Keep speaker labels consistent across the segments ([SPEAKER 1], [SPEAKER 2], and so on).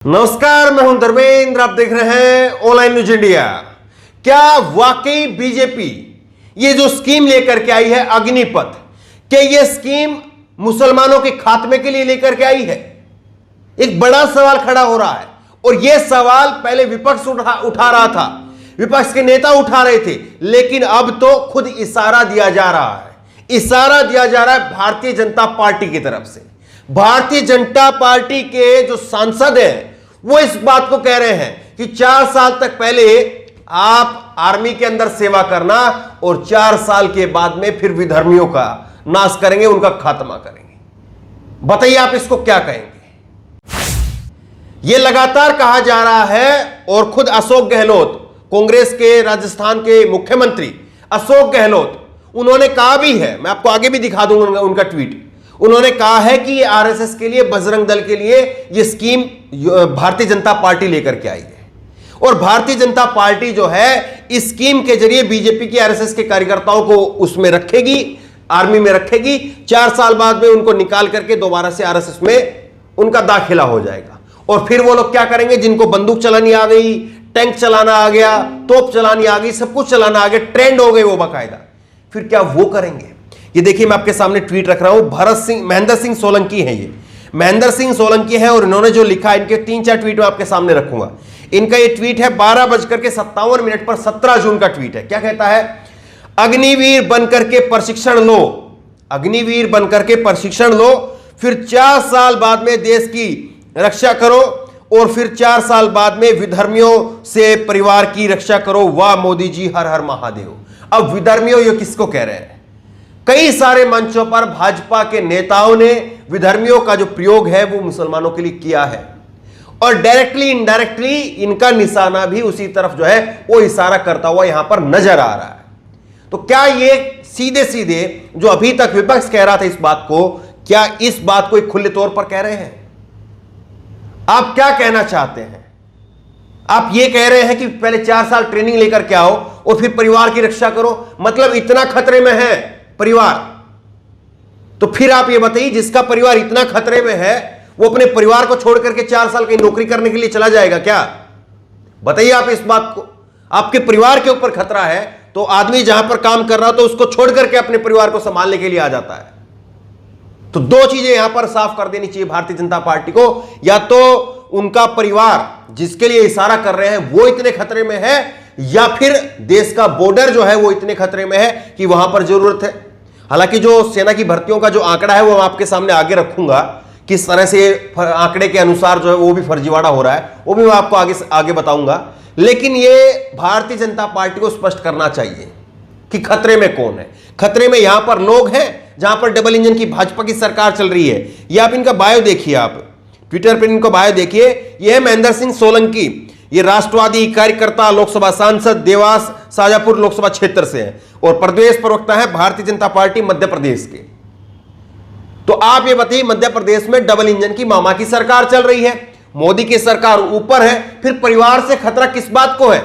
[SPEAKER 1] नमस्कार, मैं हूं धर्मेंद्र। आप देख रहे हैं ऑनलाइन न्यूज इंडिया। क्या वाकई बीजेपी ये जो स्कीम लेकर के आई है अग्निपथ, क्या ये स्कीम मुसलमानों के खात्मे के लिए लेकर के आई है? एक बड़ा सवाल खड़ा हो रहा है और यह सवाल पहले विपक्ष उठा रहा था, विपक्ष के नेता उठा रहे थे, लेकिन अब तो खुद इशारा दिया जा रहा है। इशारा दिया जा रहा है भारतीय जनता पार्टी की तरफ से। भारतीय जनता पार्टी के जो सांसद हैं वो इस बात को कह रहे हैं कि 4 साल तक पहले आप आर्मी के अंदर सेवा करना और 4 साल के बाद में फिर विधर्मियों का नाश करेंगे, उनका खात्मा करेंगे। बताइए आप इसको क्या कहेंगे? यह लगातार कहा जा रहा है और खुद अशोक गहलोत, कांग्रेस के राजस्थान के मुख्यमंत्री अशोक गहलोत, उन्होंने कहा भी है, मैं आपको आगे भी दिखा दूंगा उनका ट्वीट। उन्होंने कहा है कि ये आरएसएस के लिए, बजरंग दल के लिए ये स्कीम भारतीय जनता पार्टी लेकर के आई है और भारतीय जनता पार्टी जो है इस स्कीम के जरिए बीजेपी की आरएसएस के कार्यकर्ताओं को उसमें रखेगी, आर्मी में रखेगी। 4 साल बाद में उनको निकाल करके दोबारा से आरएसएस में उनका दाखिला हो जाएगा और फिर वो लोग क्या करेंगे? जिनको बंदूक चलानी आ गई, टैंक चलाना आ गया, तोप चलानी आ गई, सब कुछ चलाना आ गया, ट्रेंड हो गए वो बाकायदा, फिर क्या वो करेंगे? ये देखिए, मैं आपके सामने ट्वीट रख रहा हूं। महेंद्र सिंह सोलंकी है, ये महेंद्र सिंह सोलंकी है और इन्होंने जो लिखा है, इनके 3-4 ट्वीट मैं आपके सामने रखूंगा। इनका ये ट्वीट है 12:57 पर 17 जून का ट्वीट है। क्या कहता है? अग्निवीर बनकर के प्रशिक्षण लो, अग्निवीर बनकर के प्रशिक्षण लो, फिर 4 साल बाद में देश की रक्षा करो और फिर 4 साल बाद में विधर्मियों से परिवार की रक्षा करो। वाह मोदी जी, हर हर महादेव। अब विधर्मियों ये किसको कह रहे हैं? कई सारे मंचों पर भाजपा के नेताओं ने विधर्मियों का जो प्रयोग है वो मुसलमानों के लिए किया है और डायरेक्टली इनडायरेक्टली इनका निशाना भी उसी तरफ जो है वो इशारा करता हुआ यहां पर नजर आ रहा है। तो क्या ये सीधे सीधे जो अभी तक विपक्ष कह रहा था इस बात को, क्या इस बात को एक खुले तौर पर कह रहे हैं? आप क्या कहना चाहते हैं? आप ये कह रहे हैं कि पहले 4 साल ट्रेनिंग लेकर के आओ और फिर परिवार की रक्षा करो, मतलब इतना खतरे में है परिवार। तो फिर आप ये बताइए, जिसका परिवार इतना खतरे में है वो अपने परिवार को छोड़ करके 4 साल की नौकरी करने के लिए चला जाएगा क्या? बताइए आप इस बात को। आपके परिवार के ऊपर खतरा है तो आदमी जहां पर काम कर रहा हो तो उसको छोड़ करके अपने परिवार को संभालने के लिए आ जाता है। तो 2 चीजें यहां पर साफ कर देनी चाहिए भारतीय जनता पार्टी को, या तो उनका परिवार जिसके लिए इशारा कर रहे हैं वो इतने खतरे में है, या फिर देश का बॉर्डर जो है वो इतने खतरे में है कि वहां पर जरूरत है। हालांकि जो सेना की भर्तियों का जो आंकड़ा है वो मैं आपके सामने आगे रखूंगा, किस तरह से आंकड़े के अनुसार जो है वो भी फर्जीवाड़ा हो रहा है, वो भी मैं आपको आगे बताऊंगा। लेकिन ये भारतीय जनता पार्टी को स्पष्ट करना चाहिए कि खतरे में कौन है। खतरे में यहां पर लोग हैं जहां पर डबल इंजन की भाजपा की सरकार चल रही है। ये आप इनका बायो देखिए, आप ट्विटर पर इनको बायो देखिए। यह है महेंद्र सिंह सोलंकी, ये राष्ट्रवादी कार्यकर्ता, लोकसभा सांसद, देवास शाजापुर लोकसभा क्षेत्र से हैं और प्रदेश प्रवक्ता है भारतीय जनता पार्टी मध्य प्रदेश के। तो आप ये बताइए, मध्य प्रदेश में डबल इंजन की मामा की सरकार चल रही है, मोदी की सरकार ऊपर है, फिर परिवार से खतरा किस बात को है?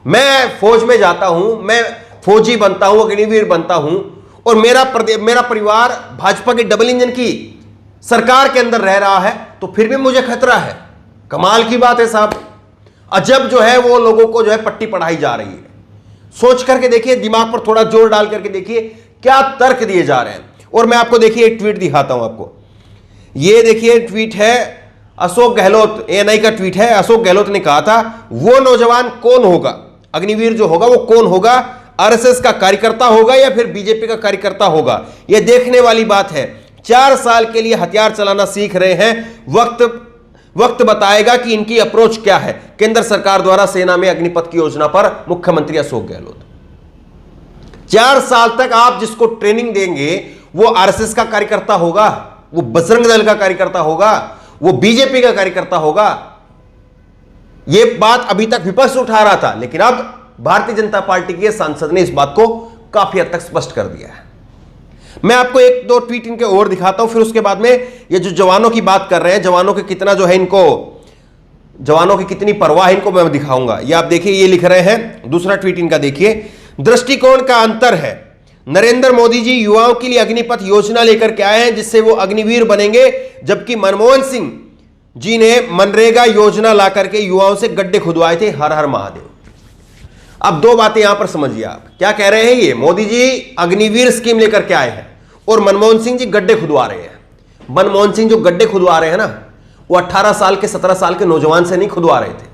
[SPEAKER 1] मैं फौज में जाता हूं, मैं फौजी बनता हूं, अग्निवीर बनता हूं और मेरा परिवार भाजपा के डबल इंजन की सरकार के अंदर रह रहा है, तो फिर भी मुझे खतरा है। कमाल की बात है साहब। अजब जो है वो लोगों को जो है पट्टी पढ़ाई जा रही है। सोच करके देखिए, दिमाग पर थोड़ा जोर डाल करके देखिए क्या तर्क दिए जा रहे हैं। और मैं आपको देखिए एक ट्वीट दिखाता हूं आपको। ये देखिए ट्वीट है अशोक गहलोत, एएनआई का ट्वीट है। अशोक गहलोत ने कहा था, वो नौजवान कौन होगा, अग्निवीर जो होगा वो कौन होगा? आरएसएस का कार्यकर्ता होगा या फिर बीजेपी का कार्यकर्ता होगा? यह देखने वाली बात है। 4 साल के लिए हथियार चलाना सीख रहे हैं, वक्त बताएगा कि इनकी अप्रोच क्या है। केंद्र सरकार द्वारा सेना में अग्निपथ की योजना पर मुख्यमंत्री अशोक गहलोत। 4 साल तक आप जिसको ट्रेनिंग देंगे वो आरएसएस का कार्यकर्ता होगा, वो बजरंग दल का कार्यकर्ता होगा, वो बीजेपी का कार्यकर्ता होगा। यह बात अभी तक विपक्ष उठा रहा था, लेकिन अब भारतीय जनता पार्टी के सांसद ने इस बात को काफी हद तक स्पष्ट कर दिया है। मैं आपको 1-2 ट्वीट इनके और दिखाता हूं, फिर उसके बाद में ये जो जवानों की बात कर रहे हैं, जवानों के कितना जो है इनको, जवानों की कितनी परवाह इनको मैं दिखाऊंगा। ये आप देखिए, ये लिख रहे हैं, दूसरा ट्वीट इनका देखिए। दृष्टिकोण का अंतर है। नरेंद्र मोदी जी युवाओं के लिए अग्निपथ योजना लेकर के आए हैं जिससे वो अग्निवीर बनेंगे, जबकि मनमोहन सिंह जी ने मनरेगा योजना ला करके युवाओं से गड्ढे खुदवाए थे। हर हर महादेव। अब दो बातें यहां पर समझिए आप, क्या कह रहे हैं ये मोदी जी अग्निवीर स्कीम लेकर के आए हैं और मनमोहन सिंह जी गड्ढे खुदवा रहे हैं। मनमोहन सिंह जो गड्ढे खुदवा रहे हैं ना, वो 18 साल के 17 साल के नौजवान से नहीं खुदवा रहे थे।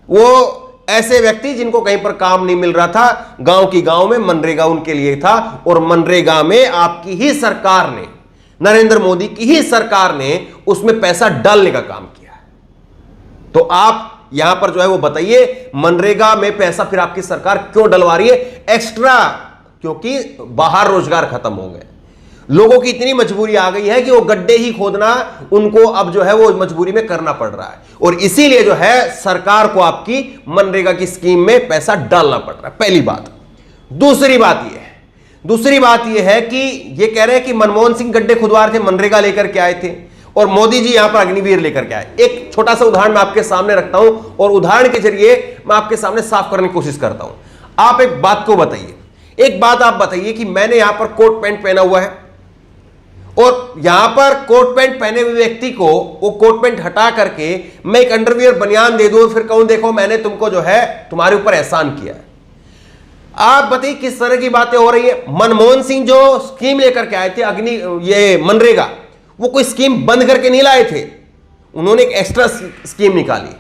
[SPEAKER 1] वो ऐसे व्यक्ति जिनको कहीं पर काम नहीं मिल रहा था, गांव की गांव में मनरेगा उनके लिए था, और मनरेगा में आपकी ही सरकार ने, नरेंद्र मोदी की ही सरकार ने उसमें पैसा डालने का काम किया है। तो आप यहां पर जो है वो बताइए, मनरेगा में पैसा फिर आपकी सरकार क्यों डलवा रही है एक्स्ट्रा? क्योंकि बाहर रोजगार खत्म हो गए, लोगों की इतनी मजबूरी आ गई है कि वो गड्ढे ही खोदना उनको अब जो है वो मजबूरी में करना पड़ रहा है, और इसीलिए जो है सरकार को आपकी मनरेगा की स्कीम में पैसा डालना पड़ रहा है। पहली बात। दूसरी बात यह है कि ये कह रहे हैं कि मनमोहन सिंह गड्ढे खुदवा रहे थे, मनरेगा लेकर के आए थे, और मोदी जी यहां पर अग्निवीर लेकर के आए। एक छोटा सा उदाहरण मैं आपके सामने रखता हूं, और उदाहरण के जरिए मैं आपके सामने साफ करने की कोशिश करता हूं। आप एक बात को बताइए, एक बात आप बताइए कि मैंने यहां पर कोट पैंट पहना हुआ है, और यहां पर कोट पैंट पहने हुए व्यक्ति को वो कोट पैंट हटा करके मैं एक अंडरवियर बनियान दे दूं, फिर कहूं देखो मैंने तुमको जो है तुम्हारे ऊपर एहसान किया है। आप बताइए किस तरह की बातें हो रही है। मनमोहन सिंह जो स्कीम लेकर के आए थे ये मनरेगा, वो कोई स्कीम बंद करके नहीं लाए थे, उन्होंने एक एक्स्ट्रा स्कीम निकाली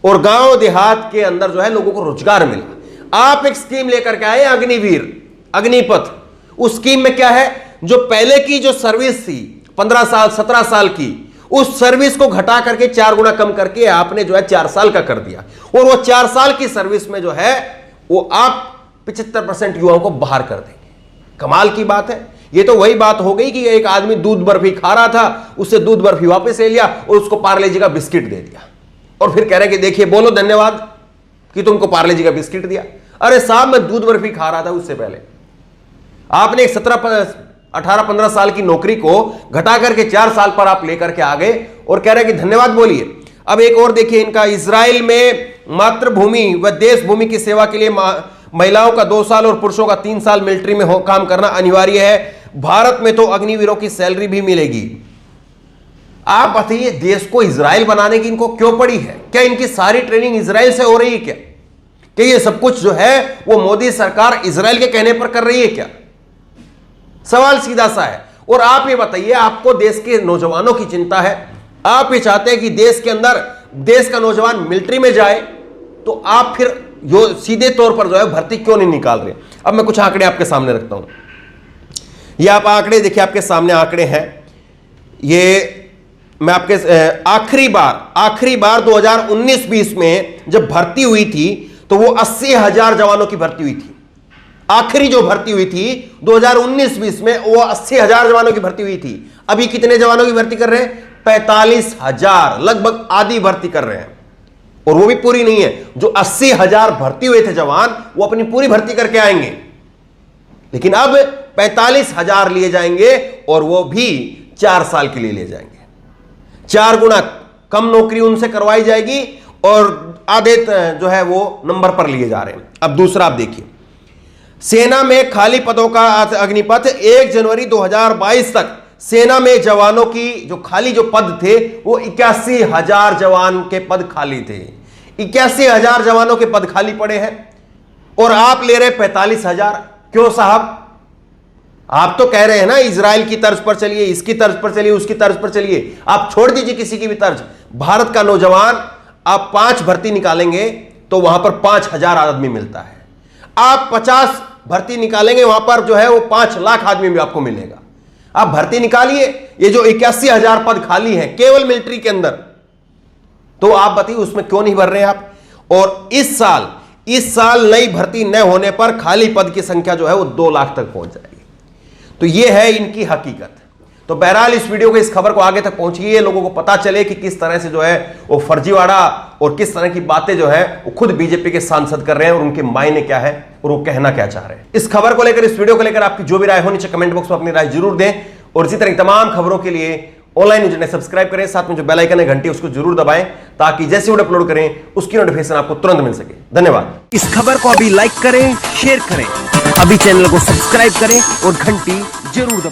[SPEAKER 1] और गांव देहात के अंदर जो है लोगों को रोजगार मिला। आप एक स्कीम लेकर के आए अग्निवीर, अग्निपथ। उस स्कीम में क्या है, जो पहले की जो सर्विस थी 15 साल 17 साल की, उस सर्विस को घटा करके 4 गुना कम करके आपने जो है 4 साल का कर दिया, और वो 4 साल की सर्विस में जो है वो आप 75% युवाओं को बाहर कर देंगे। कमाल की बात है। ये तो वही बात हो गई कि एक आदमी दूध बर्फी खा रहा था, उससे दूध बर्फी वापस ले लिया और उसको पार्ले जी का बिस्किट दे दिया, और फिर कह रहे हैं कि देखिए बोलो धन्यवाद कि तुमको पार्ले जी का बिस्किट दिया। अरे साहब मैं दूध बर्फी खा रहा था उससे पहले। आपने एक 18-15 साल की नौकरी को घटा करके 4 साल पर आप लेकर के आ गए और कह रहे हैं कि धन्यवाद बोलिए। अब एक और देखिए इनका, इजराइल में मातृभूमि व देश भूमि की सेवा के लिए महिलाओं का 2 साल और पुरुषों का 3 साल मिलिट्री में काम करना अनिवार्य है। भारत में तो अग्निवीरों की सैलरी भी मिलेगी। आप बताइए देश को इजराइल बनाने की इनको क्यों पड़ी है? क्या इनकी सारी ट्रेनिंग इजराइल से हो रही है क्या? कि ये सब कुछ जो है वो मोदी सरकार इजराइल के कहने पर कर रही है क्या? सवाल सीधा सा है। और आप ये बताइए, आपको देश के नौजवानों की चिंता है, आप ये चाहते हैं कि देश के अंदर देश का नौजवान मिलिट्री में जाए, तो आप फिर जो सीधे तौर पर जो है भर्ती क्यों नहीं निकाल रहे? अब मैं कुछ आंकड़े आपके सामने रखता हूं। ये आप आंकड़े देखिए, आपके सामने आंकड़े हैं। ये मैं आपके आखिरी बार 2019-20 में जब भर्ती हुई थी तो वो 80,000 जवानों की भर्ती हुई थी। आखिरी जो भर्ती हुई थी 2019-20 में वो 80,000 जवानों की भर्ती हुई थी। अभी कितने जवानों की भर्ती कर रहे हैं? 45,000, लगभग आधी भर्ती कर रहे हैं, और वो भी पूरी नहीं है। जो 80,000 भर्ती हुए थे जवान, वो अपनी पूरी भर्ती करके आएंगे, लेकिन अब 45,000 लिए जाएंगे, और वो भी 4 साल के लिए जाएंगे। 4 गुना कम नौकरी उनसे करवाई जाएगी, और आधे जो है वो नंबर पर लिए जा रहे हैं। अब दूसरा आप देखिए, सेना में खाली पदों का अग्निपथ 1 जनवरी 2022 तक सेना में जवानों की जो खाली जो पद थे वो 81,000 जवान के पद खाली थे। 81,000 जवानों के पद खाली पड़े हैं, और आप ले रहे 45,000। क्यों साहब? आप तो कह रहे हैं ना इजराइल की तर्ज पर चलिए, इसकी तर्ज पर चलिए, उसकी तर्ज पर चलिए। आप छोड़ दीजिए किसी की भी तर्ज। भारत का नौजवान आप 5 भर्ती निकालेंगे तो वहां पर 5,000 आदमी मिलता है। आप 50 भर्ती निकालेंगे, वहां पर जो है वो 5 लाख आदमी भी आपको मिलेगा। आप भर्ती निकालिए, ये जो 81,000 पद खाली है केवल मिलिट्री के अंदर, तो आप बताइए उसमें क्यों नहीं भर रहे हैं आप? और इस साल नई भर्ती न होने पर खाली पद की संख्या जो है वो 2 लाख तक पहुंच जाएगी। तो ये है इनकी हकीकत। तो बहरहाल इस वीडियो को, इस खबर को आगे तक पहुंचिए, लोगों को पता चले कि किस तरह से जो है वो फर्जीवाड़ा और किस तरह की बातें जो है वो खुद बीजेपी के सांसद कर रहे हैं, और उनके मायने क्या है और वो कहना क्या चाह रहे हैं। इस खबर को लेकर, इस वीडियो को लेकर आपकी जो भी राय हो नीचे कमेंट बॉक्स में अपनी राय जरूर दें, और इसी तरह तमाम खबरों के लिए ऑनलाइन न्यूज़ सब्सक्राइब करें, साथ में जो बेल आइकन है घंटी उसको जरूर दबाएं, ताकि जैसे वीडियो अपलोड करें उसकी नोटिफिकेशन आपको तुरंत मिल सके। धन्यवाद।
[SPEAKER 2] इस खबर को अभी लाइक करें, शेयर करें, अभी चैनल को सब्सक्राइब करें और घंटी जरूर दबाएं।